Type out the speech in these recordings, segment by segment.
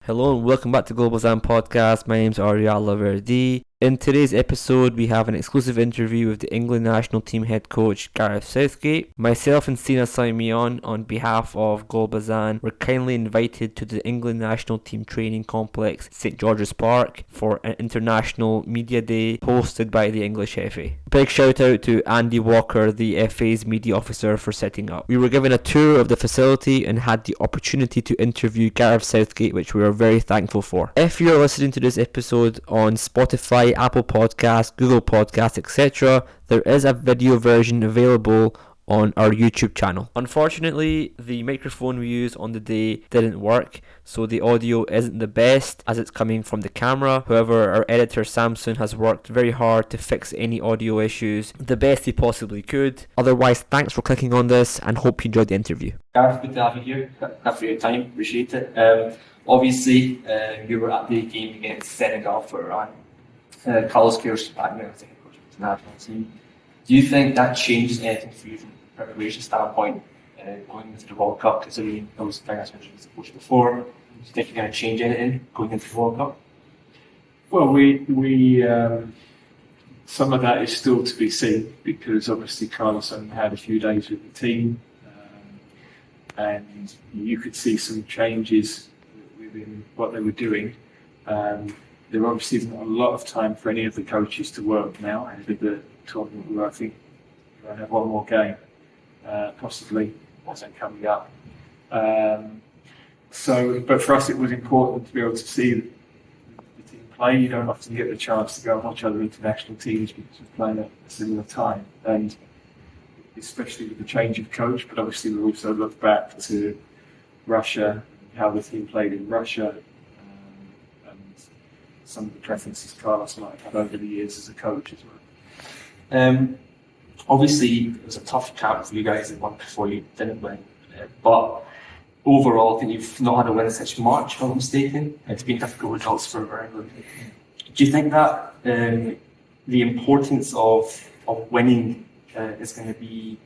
Hello and welcome back to Bezan podcast. My name's Arya, Allahverdi. In today's episode, we have an exclusive interview with the England national team head coach Gareth Southgate. Myself and Sina Saemian, on behalf of Bezan, were kindly invited to the England national team training complex, St George's Park, for an international media day hosted by the English FA. Big shout out to Andy Walker, the FA's media officer, for setting up. We were given a tour of the facility and had the opportunity to interview Gareth Southgate, which we are very thankful for. If you're listening to this episode on Spotify, Apple Podcasts, Google Podcasts, etc., there is a video version available on our YouTube channel. Unfortunately, the microphone we used on the day didn't work, so the audio isn't the best as it's coming from the camera. However, our editor Samson has worked very hard to fix any audio issues the best he possibly could. Otherwise, thanks for clicking on this and hope you enjoyed the interview. Gareth, good to have you here. Thanks for your time, appreciate it. Obviously, you were at the game against Senegal for Iran. Carlos Queiroz back now, I think, coach of the national team. Do you think that changes anything for you from a preparation standpoint going into the World Cup? Considering those things I mentioned as a coach before, do you think you're going to change anything going into the World Cup? Well, we some of that is still to be seen because obviously Carlos only had a few days with the team, and you could see some changes within what they were doing. There obviously isn't a lot of time for any of the coaches to work now ahead of the tournament, where I think we're going to have one more game, possibly, wasn't coming up. But for us it was important to be able to see the team play. You don't often get the chance to go and watch other international teams because we're playing at a similar time, and especially with the change of coach, but obviously we also look back to Russia, how the team played in Russia, some of the preferences Carlos might have had over the years as a coach as well. Obviously, it was a tough camp for you guys that won before you didn't win. But overall, I think you've not had a win since March, if I'm not mistaken. It's been difficult results for England. Do you think that the importance of winning is going to be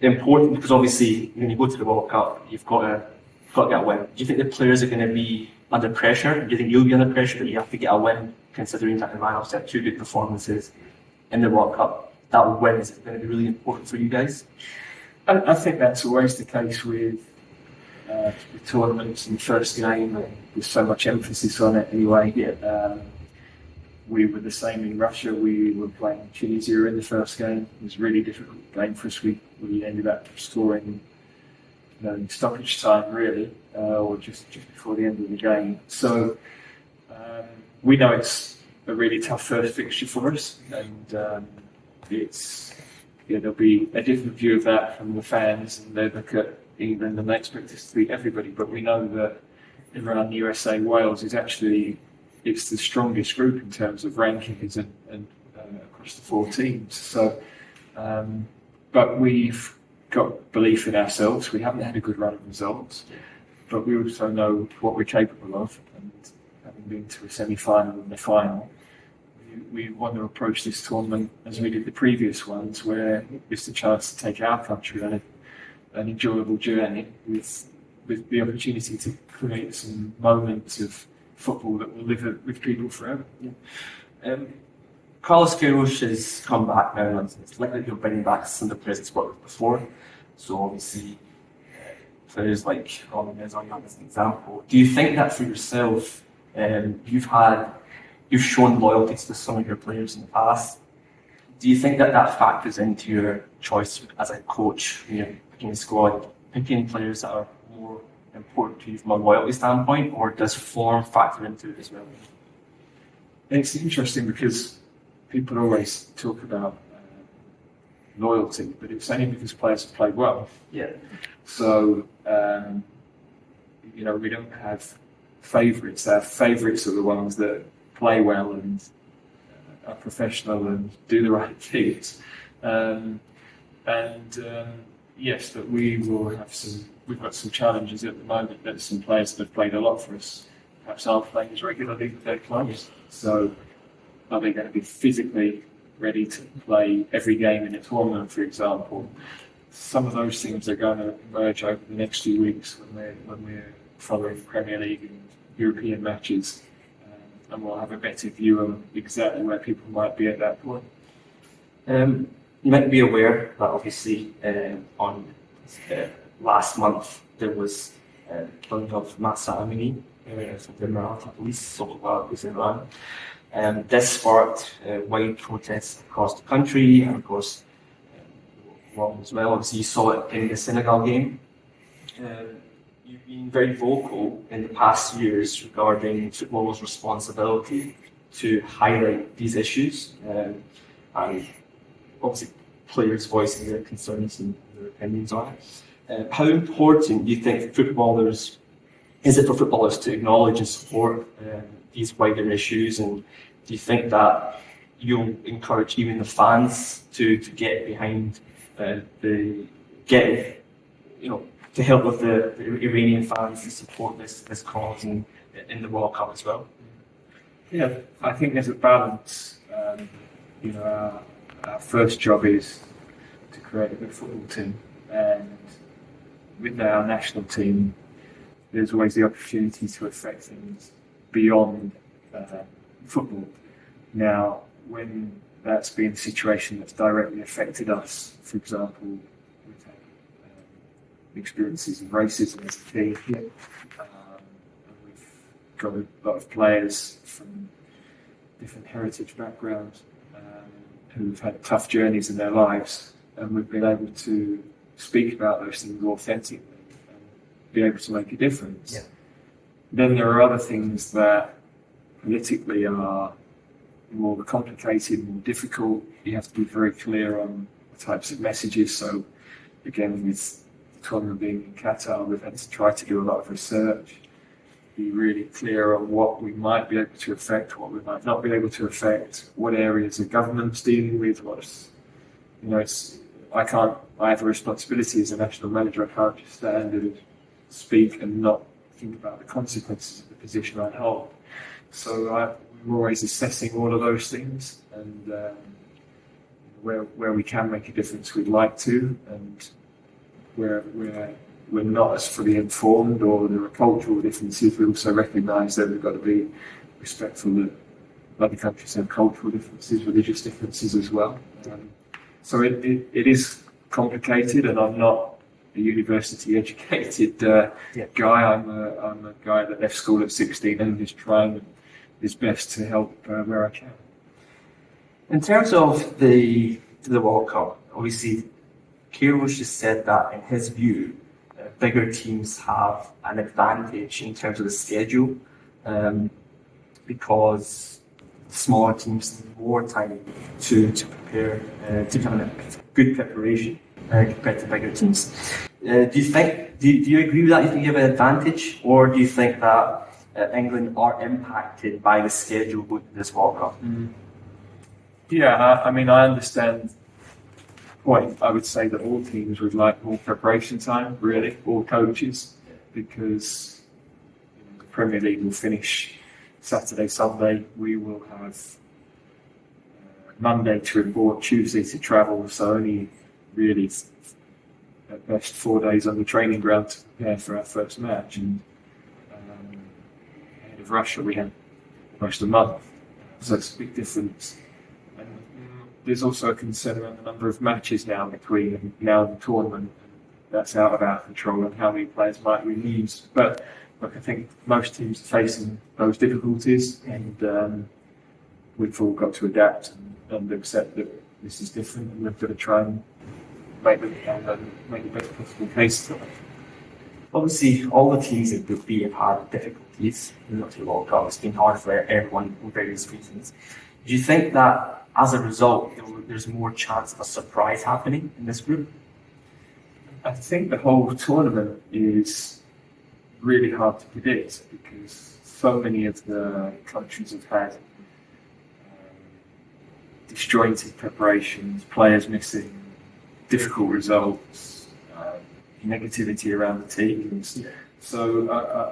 important? Because obviously, when you go to the World Cup, you've got to get a win. Do you think the players are going to be under pressure? Do you think you'll be under pressure that you have to get a win, considering that the Lions had two good performances in the World Cup? That win is going to be really important for you guys? I think that's always the case with tournaments in the first game, and there's so much emphasis on it anyway. We were the same in Russia. We were playing Tunisia in the first game. It was a really difficult game for us. We ended up scoring in stoppage time, really, or just before the end of the game. So we know it's a really tough first fixture for us, and there'll be a different view of that from the fans, and they look at England and they expect us to beat everybody. But we know that around USA Wales is actually it's the strongest group in terms of rankings and across the four teams. So, but we've got belief in ourselves. We haven't had a good run of results, but we also know what we're capable of, and having been to a semi-final and a final, we want to approach this tournament as we did the previous ones, where it's a chance to take our country on an enjoyable journey with the opportunity to create some moments of football that will live with people forever. Carlos Queiroz has come back now, and it's likely he'll bring back some of the players he's worked with before. So obviously, players like Arya as an example. Do you think that for yourself, you've shown loyalty to some of your players in the past? Do you think that factors into your choice as a coach, picking a squad, picking players that are more important to you from a loyalty standpoint, or does form factor into it as well? It's interesting because people always talk about loyalty, but it's only because players have played well. Yeah. So, we don't have favourites. Our favourites are the ones that play well and are professional and do the right things. Yes, but we will have we've got some challenges at the moment. There's some players that have played a lot for us, perhaps aren't playing as regularly with their clubs. So are they going to be physically ready to play every game in a tournament, for example? Some of those things are going to emerge over the next few weeks when we're following Premier League and European matches, and we'll have a better view of exactly where people might be at that point. You might be aware that obviously on last month there was killing of Mahsa Amini from the Emirati police, so in Iran. This sparked wide protests across the country and of course world as well. Obviously you saw it in the Senegal game. You've been very vocal in the past years regarding football's responsibility to highlight these issues, and obviously players voicing their concerns and their opinions on it. How important do you think is it for footballers to acknowledge and support these wider issues, and do you think that you'll encourage even the fans to get behind to help with the Iranian fans to support this cause in the World Cup as well? Yeah, I think there's a balance. Our first job is to create a good football team, and with our national team, there's always the opportunity to affect things beyond football. Now, when that's been a situation that's directly affected us, for example, we've had experiences of racism as a team, and we've got a lot of players from different heritage backgrounds who've had tough journeys in their lives, and we've been able to speak about those things authentically and be able to make a difference. Yeah. Then there are other things that politically are more complicated, more difficult. You have to be very clear on the types of messages. So again, with the tournament being in Qatar, we've had to try to do a lot of research, be really clear on what we might be able to affect, what we might not be able to affect, what areas the government's dealing with. I have a responsibility as a national manager. I can't just stand and speak and not think about the consequences of the position I hold. So we're always assessing all of those things, and where we can make a difference, we'd like to, and where we're not as fully informed or there are cultural differences, we also recognise that we've got to be respectful that other countries have cultural differences, religious differences as well. So it is complicated, and I'm not a university-educated guy. I'm a guy that left school at 16 and is trying his best to help where I can. In terms of the World Cup, obviously, Queiroz just said that in his view, bigger teams have an advantage in terms of the schedule because smaller teams need more time to prepare, to have a good preparation compared to bigger teams. Do you agree with that? Do you think you have an advantage, or do you think that England are impacted by the schedule with this World Cup? Yeah, I understand the point. I would say that all teams would like more preparation time, really, all coaches, because the Premier League will finish Saturday, Sunday. We will have Monday to report, Tuesday to travel, so only really at best 4 days on the training ground to prepare for our first match. And ahead of Russia, we had almost a month, so it's a big difference. And there's also a concern around the number of matches now between now and the tournament. That's out of our control, and how many players might we lose. But look, I think most teams are facing those difficulties, and we've all got to adapt and accept that this is different, and we've got to try and make the best possible case of it. Obviously, all the teams in Group B have had difficulties in the World Cup. It's been hard for everyone for various reasons. Do you think that as a result, there's more chance of a surprise happening in this group? I think the whole tournament is really hard to predict because so many of the countries have had disjointed preparations, players missing, difficult results, negativity around the teams. So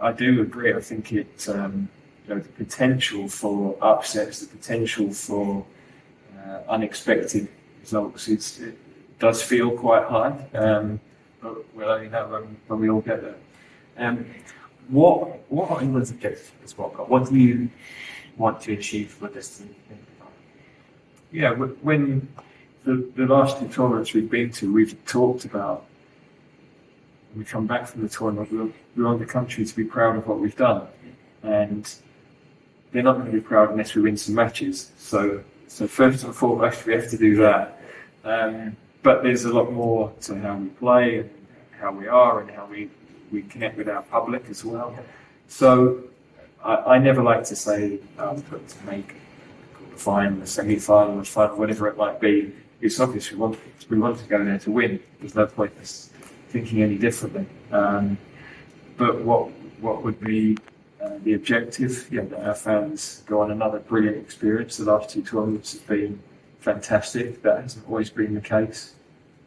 I do agree. I think the potential for upsets, the potential for unexpected results, it does feel quite high. But we'll only know when we all get there. What are England's objectives for this World Cup? What do you want to achieve with this team? Yeah, when the last two tournaments we've been to, we've talked about, when we come back from the tournament, we want the country to be proud of what we've done. And they're not going to be proud unless we win some matches. So first and foremost, we have to do that. But there's a lot more to how we play and how we are and how we connect with our public as well. So I never like to say to make the final, the semi-final, the final, whatever it might be. It's obvious we want to go there to win. There's no point in us thinking any differently. But what would be the objective? Yeah, that our fans go on another brilliant experience. The last two tournaments have been fantastic. That hasn't always been the case.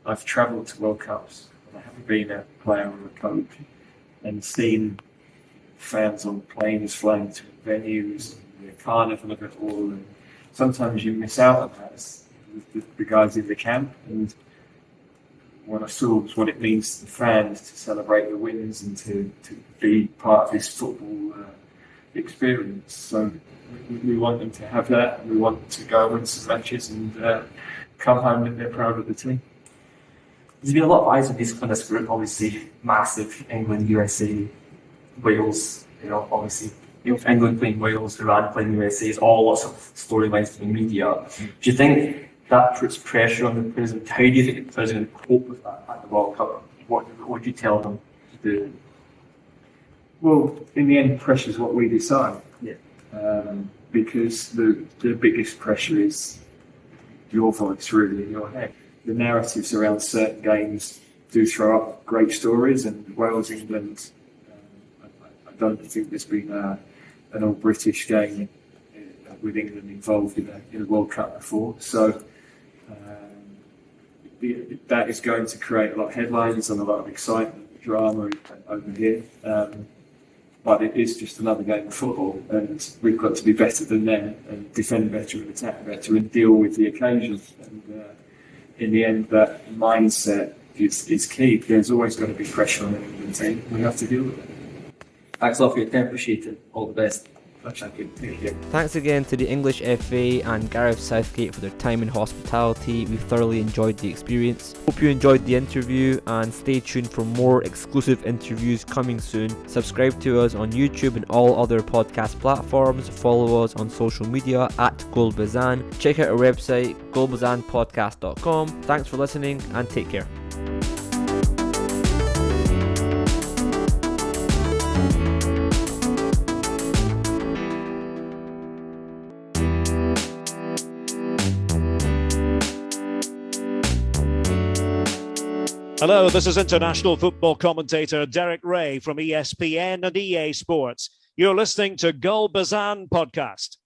I've travelled to World Cups. I haven't been a player or a coach, and seen fans on planes flying to venues, the carnival of it all. And sometimes you miss out on that as the guys in the camp. And when I saw what it means to the fans to celebrate the wins and to be part of this football experience. So we want them to have that, and we want to go and win some matches and come home and they're proud of the team. There's been a lot of eyes on this group, obviously massive. England, USA, Wales, obviously England playing Wales, Iran playing USA, it's all lots of storylines in the media. Do you think that puts pressure on the players? How do you think the players are going to cope with that at the World Cup? What would you tell them to do? Well, in the end, pressure is what we decide. Yeah. Because the biggest pressure is your voice really in your head. The narratives around certain games do throw up great stories, and Wales, England, I don't think there's been an all-British game with England involved in a World Cup before. So that is going to create a lot of headlines and a lot of excitement, drama over here. But it is just another game of football, and we've got to be better than them and defend better and attack better and deal with the occasions. And in the end, that mindset is key. There's always going to be pressure on the England team. We have to deal with it. Thanks a lot for your time. Appreciate it. All the best. Thank you. Thanks again to the English FA and Gareth Southgate for their time and hospitality. We thoroughly enjoyed the experience. Hope you enjoyed the interview, and stay tuned for more exclusive interviews coming soon. Subscribe to us on YouTube and all other podcast platforms. Follow us on social media at Bezan. Check out our website, goalbezanpodcast.com. Thanks for listening and take care. Hello, this is international football commentator Derek Ray from ESPN and EA Sports. You're listening to Goal Bezan Podcast.